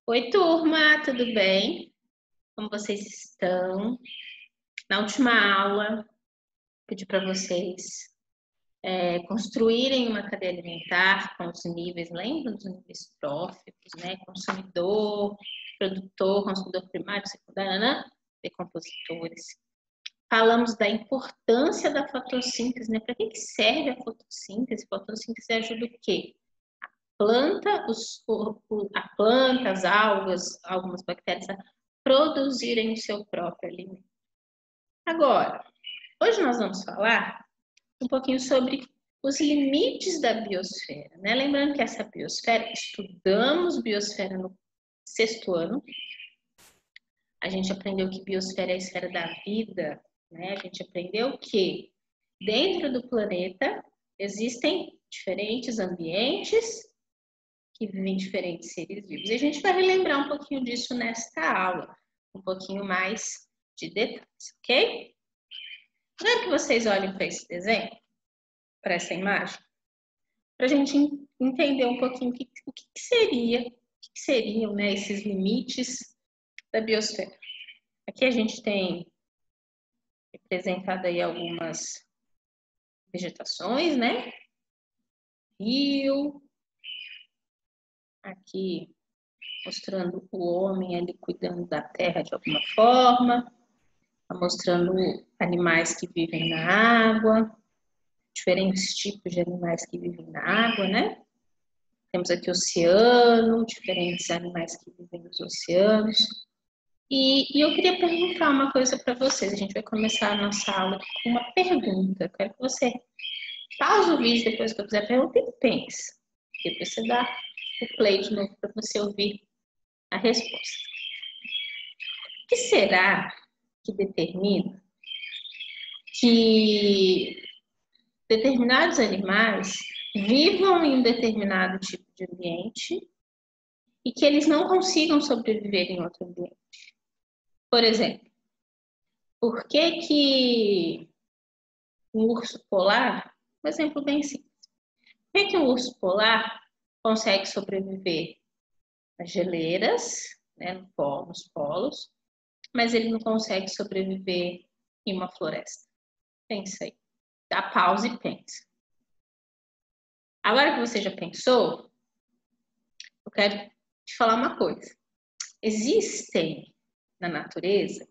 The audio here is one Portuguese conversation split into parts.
Oi, turma, tudo bem? Como vocês estão? Na última aula, pedi para vocês construírem uma cadeia alimentar com os níveis, lembram dos níveis tróficos, né? Consumidor, produtor, consumidor primário, secundário, decompositores. Falamos da importância da fotossíntese, né? Para que serve a fotossíntese? Fotossíntese ajuda o quê? A planta, as algas, algumas bactérias, a produzirem o seu próprio alimento. Agora, hoje nós vamos falar um pouquinho sobre os limites da biosfera, né? Lembrando que essa biosfera, estudamos biosfera no 6º ano, a gente aprendeu que biosfera é a esfera da vida, né? A gente aprendeu que dentro do planeta existem diferentes ambientes que vivem diferentes seres vivos. E a gente vai relembrar um pouquinho disso nesta aula, um pouquinho mais de detalhes, ok? Quero que vocês olhem para esse desenho, para essa imagem, para a gente entender um pouquinho o que seriam, né, esses limites da biosfera. Aqui a gente tem representado aí algumas vegetações, né? Rio, aqui mostrando o homem ali cuidando da terra de alguma forma, mostrando animais que vivem na água, diferentes tipos de animais que vivem na água, né? Temos aqui o oceano, diferentes animais que vivem nos oceanos. E eu queria perguntar uma coisa para vocês. A gente vai começar a nossa aula com uma pergunta. Eu quero que você pause o vídeo depois que eu fizer a pergunta e pense. Depois você dá o play de novo para você ouvir a resposta. O que será que determina que determinados animais vivam em um determinado tipo de ambiente e que eles não consigam sobreviver em outro ambiente? Por exemplo, por que um urso polar, um exemplo bem simples, por que um urso polar consegue sobreviver nas geleiras, né, nos polos, mas ele não consegue sobreviver em uma floresta? Pensa aí. Dá pausa e pensa. Agora que você já pensou, eu quero te falar uma coisa. Existem na natureza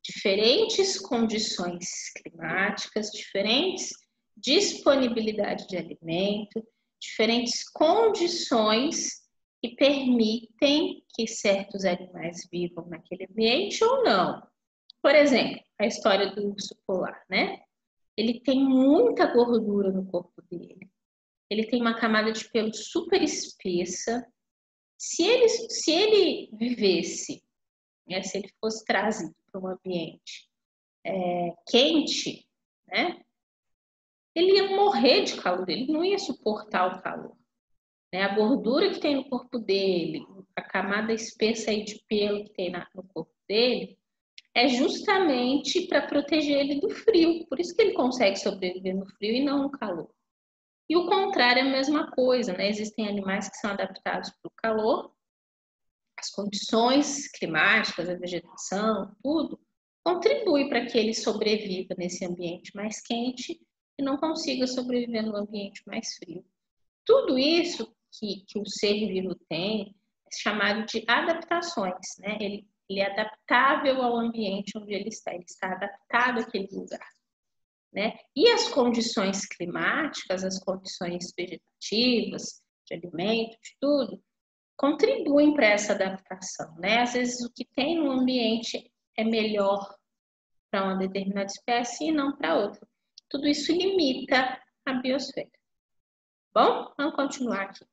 diferentes condições climáticas, diferentes disponibilidade de alimento, diferentes condições que permitem que certos animais vivam naquele ambiente ou não. Por exemplo, a história do urso polar, né? Ele tem muita gordura no corpo dele. Ele tem uma camada de pelo super espessa. Se ele vivesse, né, se ele fosse trazido para um ambiente quente, né, ele ia morrer de calor, ele não ia suportar o calor. Né? A gordura que tem no corpo dele, a camada espessa aí de pelo que tem no corpo dele, é justamente para proteger ele do frio. Por isso que ele consegue sobreviver no frio e não no calor. E o contrário é a mesma coisa, né? Existem animais que são adaptados para o calor, as condições climáticas, a vegetação, tudo, contribui para que ele sobreviva nesse ambiente mais quente e não consiga sobreviver no ambiente mais frio. Tudo isso que o ser vivo tem é chamado de adaptações, né? Ele é adaptável ao ambiente onde ele está adaptado àquele lugar. Né? E as condições climáticas, as condições vegetativas, de alimento, de tudo, contribuem para essa adaptação. Né? Às vezes o que tem no ambiente é melhor para uma determinada espécie e não para outra. Tudo isso limita a biosfera. Bom, vamos continuar aqui.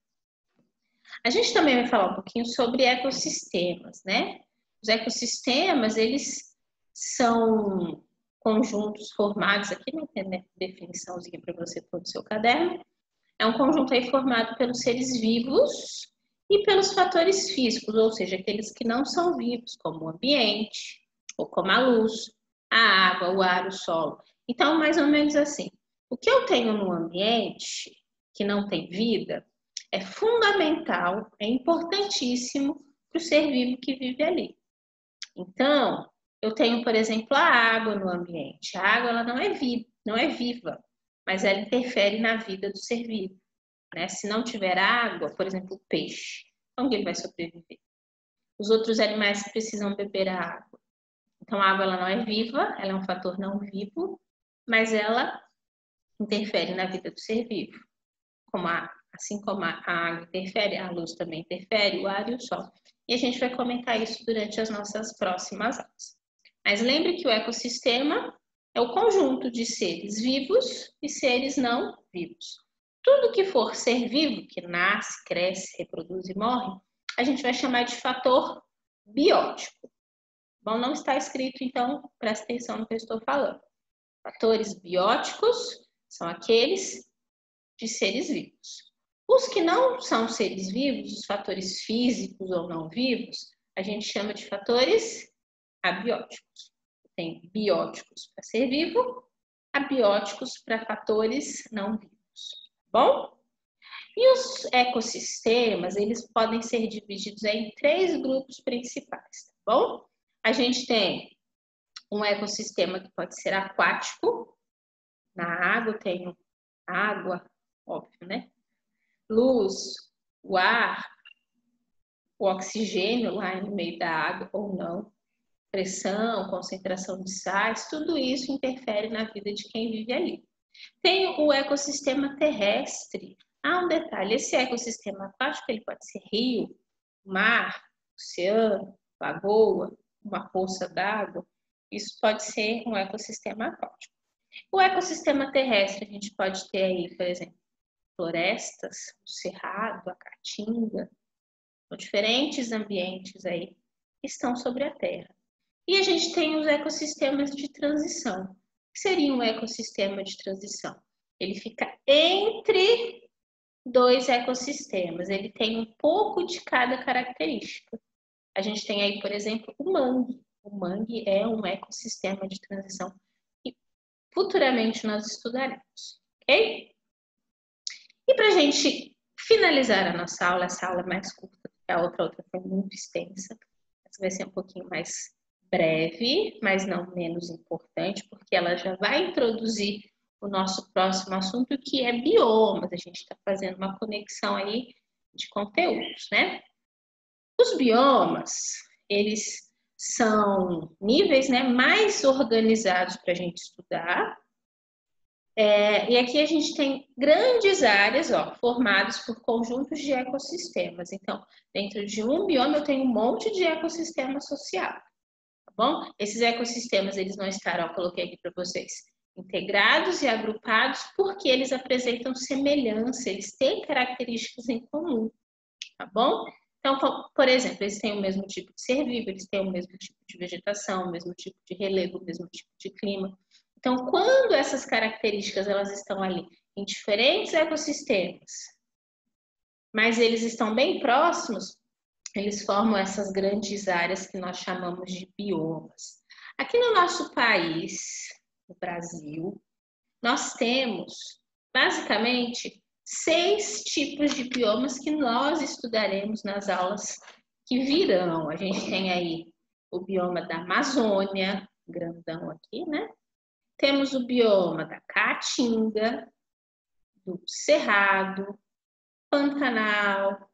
A gente também vai falar um pouquinho sobre ecossistemas, né? Os ecossistemas, eles são conjuntos formados, aqui não tem definiçãozinha para você pôr no seu caderno, é um conjunto aí formado pelos seres vivos e pelos fatores físicos, ou seja, aqueles que não são vivos, como o ambiente, ou como a luz, a água, o ar, o solo. Então, mais ou menos assim, o que eu tenho no ambiente que não tem vida é fundamental, é importantíssimo para o ser vivo que vive ali. Então, eu tenho, por exemplo, a água no ambiente. A água ela não é viva, mas ela interfere na vida do ser vivo, né? Se não tiver água, por exemplo, o peixe, como que ele vai sobreviver? Os outros animais precisam beber a água. Então, a água ela não é viva, ela é um fator não vivo, mas ela interfere na vida do ser vivo. Assim como a água interfere, a luz também interfere, o ar e o sol. E a gente vai comentar isso durante as nossas próximas aulas. Mas lembre que o ecossistema é o conjunto de seres vivos e seres não vivos. Tudo que for ser vivo, que nasce, cresce, reproduz e morre, a gente vai chamar de fator biótico. Bom, não está escrito, então presta atenção no que eu estou falando. Fatores bióticos são aqueles de seres vivos. Os que não são seres vivos, os fatores físicos ou não vivos, a gente chama de fatores abióticos. Tem bióticos para ser vivo, abióticos para fatores não vivos. Bom? E os ecossistemas, eles podem ser divididos em 3 grupos principais, tá bom? A gente tem um ecossistema que pode ser aquático. Na água tem água, óbvio, né? Luz, o ar, o oxigênio lá no meio da água ou não, pressão, concentração de sais, tudo isso interfere na vida de quem vive ali. Tem o ecossistema terrestre. Um detalhe, esse ecossistema aquático ele pode ser rio, mar, oceano, lagoa, uma poça d'água. Isso pode ser um ecossistema aquático. O ecossistema terrestre, a gente pode ter aí, por exemplo, florestas, o cerrado, a caatinga, diferentes ambientes aí que estão sobre a Terra. E a gente tem os ecossistemas de transição. O que seria um ecossistema de transição? Ele fica entre 2 ecossistemas, ele tem um pouco de cada característica. A gente tem aí, por exemplo, o mangue. O mangue é um ecossistema de transição que futuramente nós estudaremos, ok? E para a gente finalizar a nossa aula, essa aula é mais curta, porque a outra foi muito extensa. Essa vai ser um pouquinho mais breve, mas não menos importante, porque ela já vai introduzir o nosso próximo assunto, que é biomas. A gente está fazendo uma conexão aí de conteúdos, né? Os biomas, eles são níveis, né, mais organizados para a gente estudar. E aqui a gente tem grandes áreas, formadas por conjuntos de ecossistemas. Então, dentro de um bioma eu tenho um monte de ecossistema associado, tá bom? Esses ecossistemas, eles vão estar, coloquei aqui para vocês, integrados e agrupados porque eles apresentam semelhança, eles têm características em comum, tá bom? Então, por exemplo, eles têm o mesmo tipo de ser vivo, eles têm o mesmo tipo de vegetação, o mesmo tipo de relevo, o mesmo tipo de clima. Então, quando essas características elas estão ali em diferentes ecossistemas, mas eles estão bem próximos, eles formam essas grandes áreas que nós chamamos de biomas. Aqui no nosso país, no Brasil, nós temos basicamente 6 tipos de biomas que nós estudaremos nas aulas que virão. A gente tem aí o bioma da Amazônia, grandão aqui, né? Temos o bioma da Caatinga, do Cerrado, Pantanal,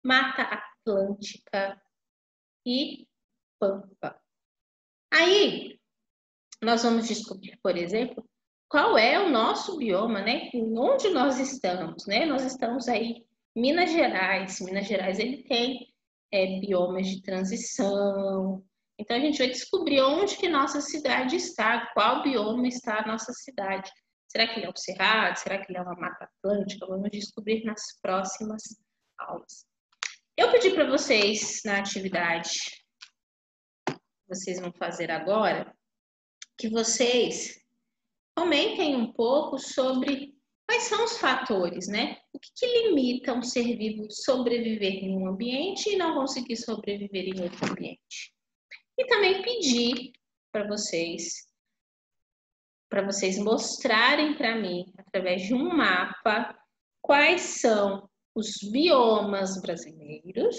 Mata Atlântica e Pampa. Aí, nós vamos descobrir, por exemplo, qual é o nosso bioma, né? Onde nós estamos, né? Nós estamos aí em Minas Gerais. Minas Gerais, ele tem biomas de transição. Então, a gente vai descobrir onde que nossa cidade está, qual bioma está a nossa cidade. Será que ele é um cerrado? Será que ele é uma mata atlântica? Vamos descobrir nas próximas aulas. Eu pedi para vocês, na atividade que vocês vão fazer agora, que vocês comentem um pouco sobre quais são os fatores, né? O que limita um ser vivo sobreviver em um ambiente e não conseguir sobreviver em outro ambiente. E também pedir para vocês mostrarem para mim, através de um mapa, quais são os biomas brasileiros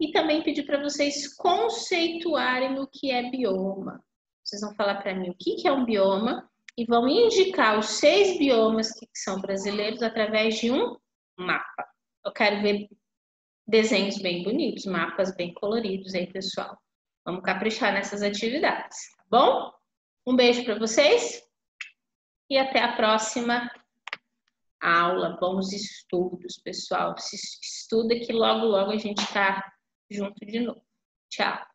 E também pedir para vocês conceituarem o que é bioma. Vocês vão falar para mim o que é um bioma e vão indicar os 6 biomas que são brasileiros através de um mapa. Eu quero ver desenhos bem bonitos, mapas bem coloridos aí, pessoal. Vamos caprichar nessas atividades, tá bom? Um beijo para vocês e até a próxima aula. Bons estudos, pessoal. Se estuda que logo, logo a gente está junto de novo. Tchau.